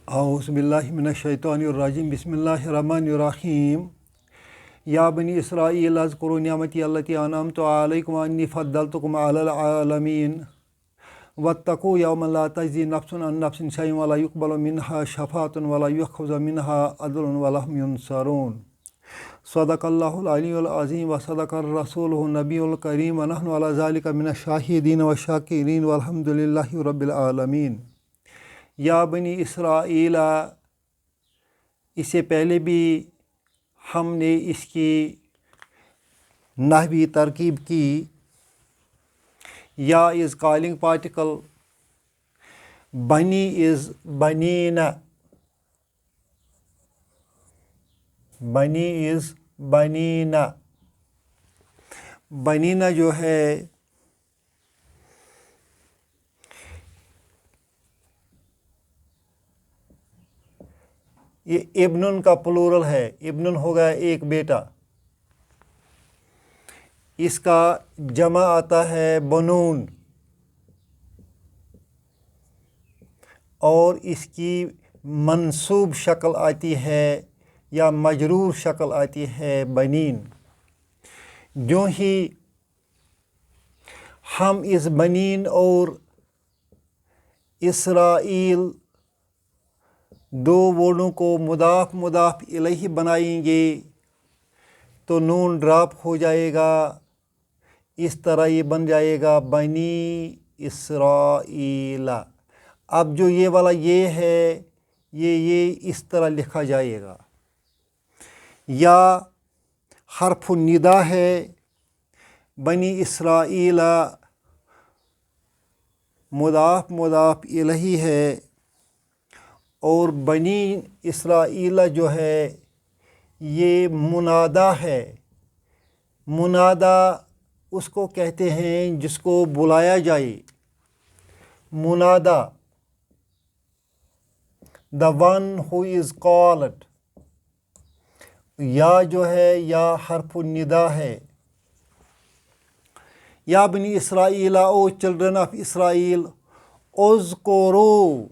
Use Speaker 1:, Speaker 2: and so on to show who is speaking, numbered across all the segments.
Speaker 1: اعوذ باللہ من الشیطان الرجیم بسم اللہ الرحمن الرحیم یا بنی اسرائیل اذکروا نعمتی التی انعمت علیکم انی فضلتکم علی العالمین واتقوا یوما لا تجزی نفس عن نفس شیئا ولا یقبل منها شفاعۃ ولا یؤخذ منها عدل ولا هم ینصرون صدق اللہ العلی العظیم وصدق الرسول النبی الکریم ونحن علی ذلک من الشاہدین والشاکرین والحمد للہ رب العالمین۔ یا بنی اسرائیل، اس سے پہلے بھی ہم نے اس کی نحوی ترکیب کی۔ یا از کالنگ پارٹیکل، بنی از بنینا، بنی از بنینا، بنینا جو ہے یہ ابنن کا پلورل ہے۔ ابنن ہوگا ایک بیٹا، اس کا جمع آتا ہے بنون، اور اس کی منصوب شکل آتی ہے یا مجرور شکل آتی ہے بنین۔ جو ہی ہم اس بنین اور اسرائیل دو ورڈوں کو مضاف الیہ بنائیں گے تو نون ڈراپ ہو جائے گا، اس طرح یہ بن جائے گا بنی اسرائیل۔ اب جو یہ والا یہ ہے یہ اس طرح لکھا جائے گا۔ یا حرف الندا ہے، بنی اسرائیل مضاف الیہ ہے، اور بنی اسرائیل جو ہے یہ منادا ہے۔ منادا اس کو کہتے ہیں جس کو بلایا جائے، منادا، the one who is called۔ یا جو ہے یا حرف الندا ہے۔ یا بنی اسرائیل، او چلڈرن آف اسرائیل، اذکروا،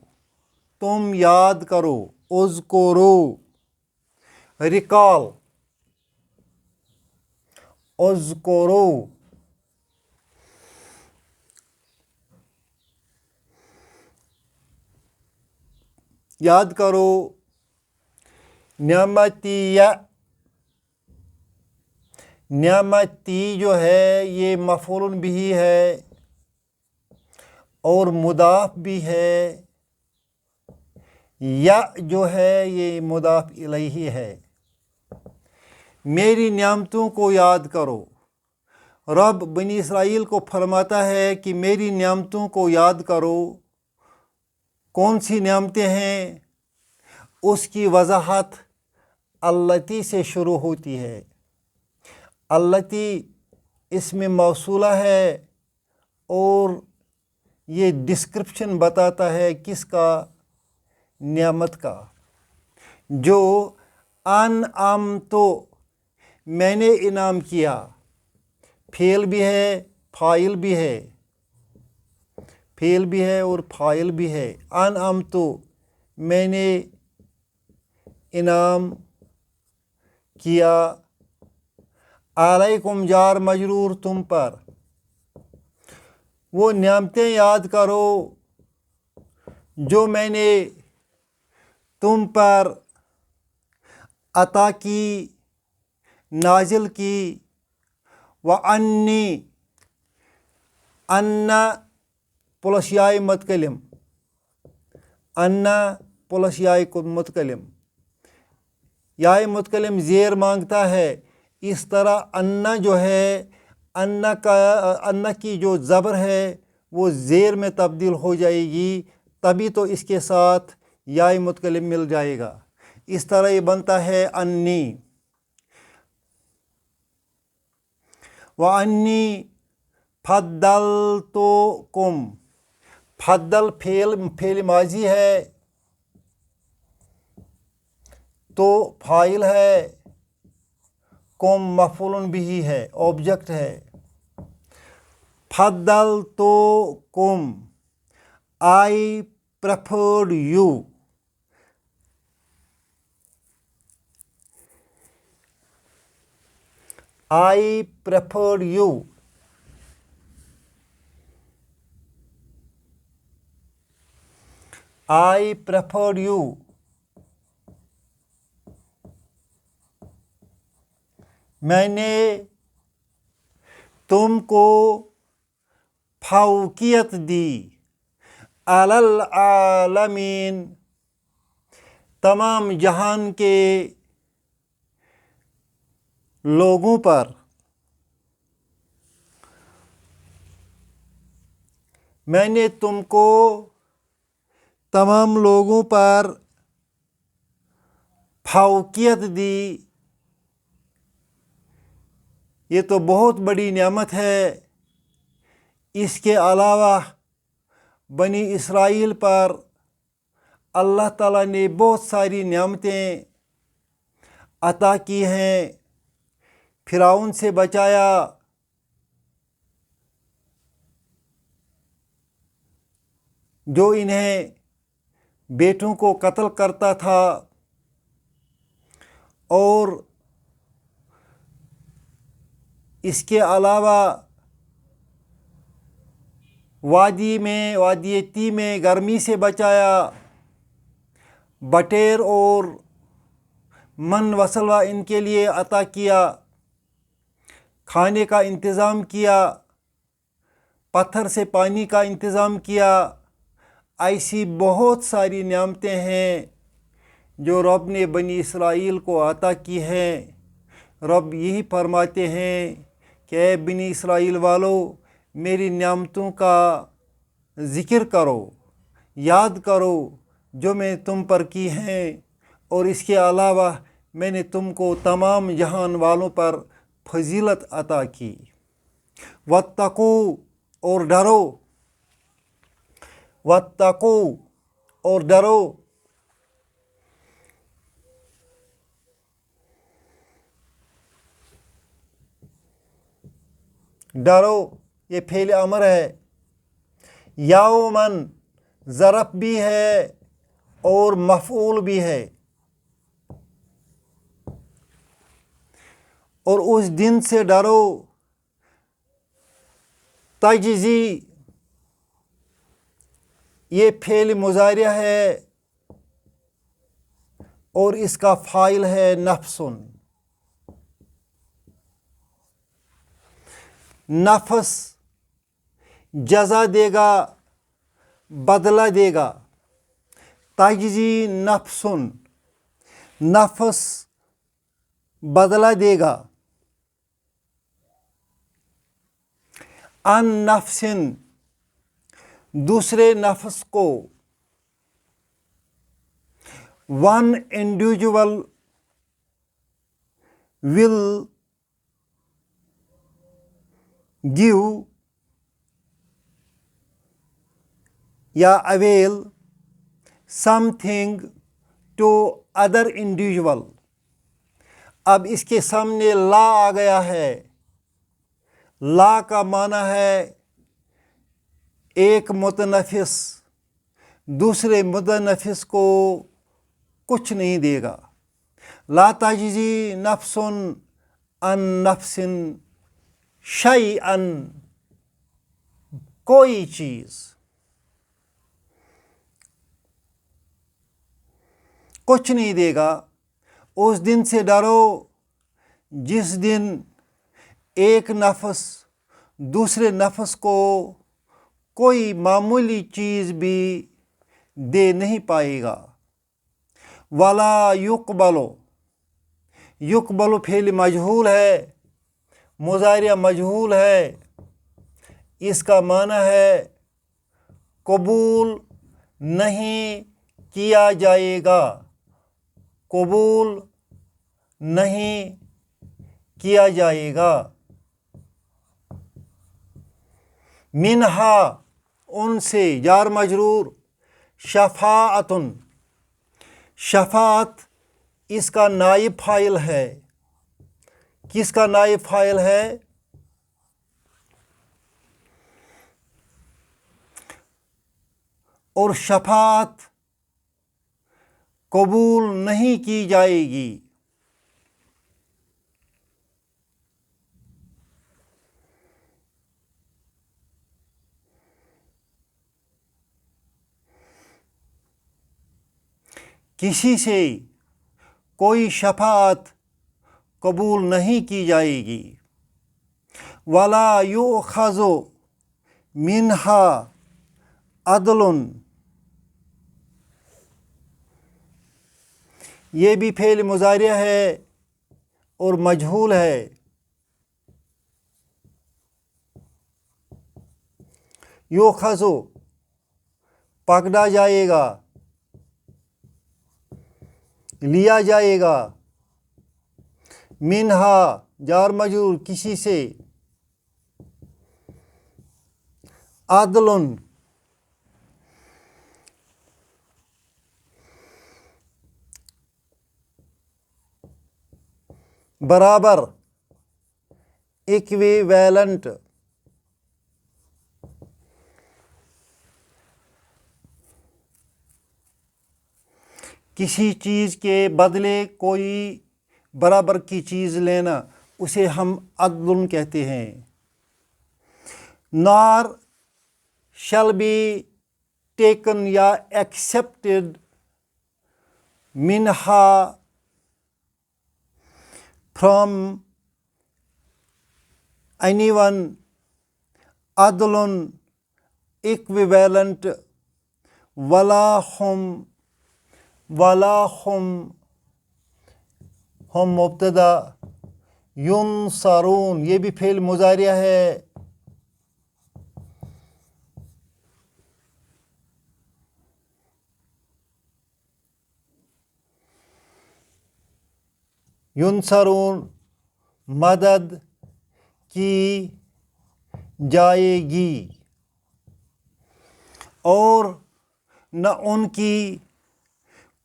Speaker 1: تم یاد کرو، اذکروا، ریکال، اذکروا، یاد کرو، نعمتی، نعمتی جو ہے یہ مفعول بھی ہے اور مضاف بھی ہے، یا جو ہے یہ مضاف الیہ ہے۔ میری نعمتوں کو یاد کرو، رب بنی اسرائیل کو فرماتا ہے کہ میری نعمتوں کو یاد کرو۔ کون سی نعمتیں ہیں؟ اس کی وضاحت التی سے شروع ہوتی ہے۔ التی اس میں موصولہ ہے اور یہ ڈسکرپشن بتاتا ہے کس کا؟ نعمت کا۔ جو انعمتو، میں نے انعام کیا، فعل بھی ہے فاعل بھی ہے، فعل بھی ہے اور فاعل بھی ہے۔ انعمتو، میں نے انعام کیا، علیکم جار مجرور، تم پر۔ وہ نعمتیں یاد کرو جو میں نے تم پر عطا کی، نازل کی۔ وَأَنِّي، اَنَّ پلس یائے متکلم، اَنَّ پلس یائے متکلم، یائے متکلم زیر مانگتا ہے۔ اس طرح اَنَّ جو ہے، اَنَّ کی جو زبر ہے وہ زیر میں تبدیل ہو جائے گی، تبھی تو اس کے ساتھ یائے متکلم مل جائے گا۔ اس طرح یہ بنتا ہے انی۔ وَأَنِّي فَضَّلْتُكُمْ، فضل فعل ماضی ہے تو فاعل ہے، کم مفعول بھی ہے، آبجیکٹ ہے۔ فَضَّلْتُكُمْ، I preferred you، I preferred you. I preferred you. میں نے تم کو فوقیت دی علی العالمین، تمام جہان کے لوگوں پر. میں نے تم کو تمام لوگوں پر فوقیت دی. یہ تو بہت بڑی نعمت ہے. اس کے علاوہ بنی اسرائیل پر اللہ تعالیٰ نے بہت ساری نعمتیں عطا کی ہیں. فرعون سے بچایا، جو انہیں بیٹوں کو قتل کرتا تھا، اور اس کے علاوہ وادی تی میں گرمی سے بچایا، بٹیر اور من و سلوہ ان کے لیے عطا کیا، کھانے کا انتظام کیا، پتھر سے پانی کا انتظام کیا. ایسی بہت ساری نعمتیں ہیں جو رب نے بنی اسرائیل کو عطا کی ہیں. رب یہی فرماتے ہیں کہ اے بنی اسرائیل والو، میری نعمتوں کا ذکر کرو، یاد کرو جو میں تم پر کی ہیں. اور اس کے علاوہ میں نے تم کو تمام جہان والوں پر فضیلت عطا کی. واتقوا، اور ڈرو. واتقوا، اور ڈرو. ڈرو یہ فعل امر ہے. یومن ظرف بھی ہے اور مفعول بھی ہے. اور اس دن سے ڈرو. تجزی یہ فعل مضارع ہے اور اس کا فاعل ہے نفس. نفس جزا دے گا، بدلہ دے گا. تجزی نفس، نفس بدلہ دے گا. ان نفس، دوسرے نفس کو. ون انڈیویجول ول give یا avail something to other individual. اب اس کے سامنے لا آ گیا ہے. لا کا معنی ہے ایک متنفس دوسرے متنفس کو کچھ نہیں دے گا. لا تجزی نفس عن نفس شیئا، کوئی چیز کچھ نہیں دے گا. اس دن سے ڈرو جس دن ایک نفس دوسرے نفس کو کوئی معمولی چیز بھی دے نہیں پائے گا. ولا یقبل، یقبل فعل مجہول ہے، مضارع مجہول ہے. اس کا معنی ہے قبول نہیں کیا جائے گا. قبول نہیں کیا جائے گا. منہا ان سے، جار مجرور. شفاعت، شفاعت اس کا نائب فاعل ہے. کس کا نائب فاعل ہے؟ اور شفاعت قبول نہیں کی جائے گی. کسی سے کوئی شفاعت قبول نہیں کی جائے گی. ولا یؤخذ منہا عدل، یہ بھی فعل مضارع ہے اور مجہول ہے. یؤخذ پکڑا جائے گا، لیا جائے گا. منہا جار مجرور کسی سے، عدل برابر، ایکویویلنٹ. کسی چیز کے بدلے کوئی برابر کی چیز لینا اسے ہم عدل کہتے ہیں. نار shall be taken یا accepted منہا from anyone عدل equivalent. ولا ہم مبتدا، ینصرون یہ بھی فعل مضارع ہے. ینصرون مدد کی جائے گی اور نہ ان کی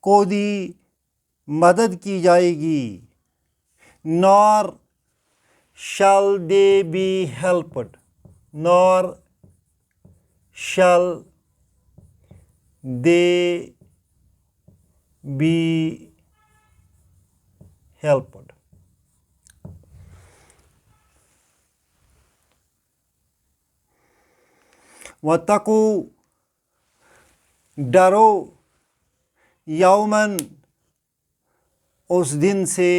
Speaker 1: کوئی مدد کی جائے گی. nor shall they be helped. nor shall they be helped. وَاتَّقُوا ڈرو، یومن اس دن سے،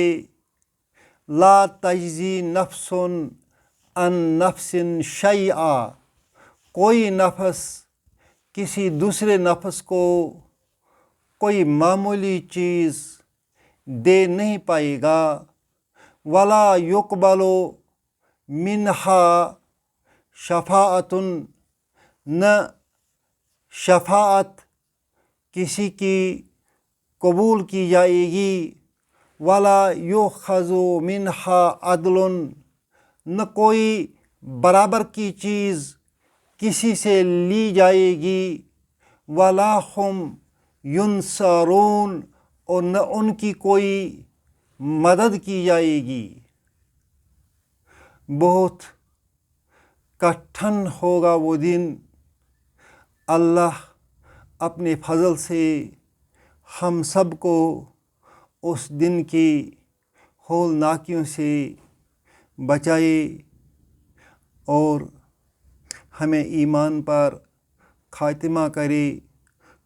Speaker 1: لا تجزی نفس عن نفس شیئا کوئی نفس کسی دوسرے نفس کو کوئی معمولی چیز دے نہیں پائے گا. ولا یقبل منہا شفاعت نہ شفاعت کسی کی قبول کی جائے گی. ولا یؤخذ منہا عدل نہ کوئی برابر کی چیز کسی سے لی جائے گی. ولا ہم ینصرون اور نہ ان کی کوئی مدد کی جائے گی. بہت کٹھن ہوگا وہ دن. اللہ اپنے فضل سے ہم سب کو اس دن کی ہولناکیوں سے بچائے اور ہمیں ایمان پر خاتمہ کرے.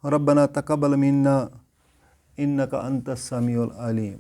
Speaker 1: ربنا تقبل منا انک انت السمیع العلیم.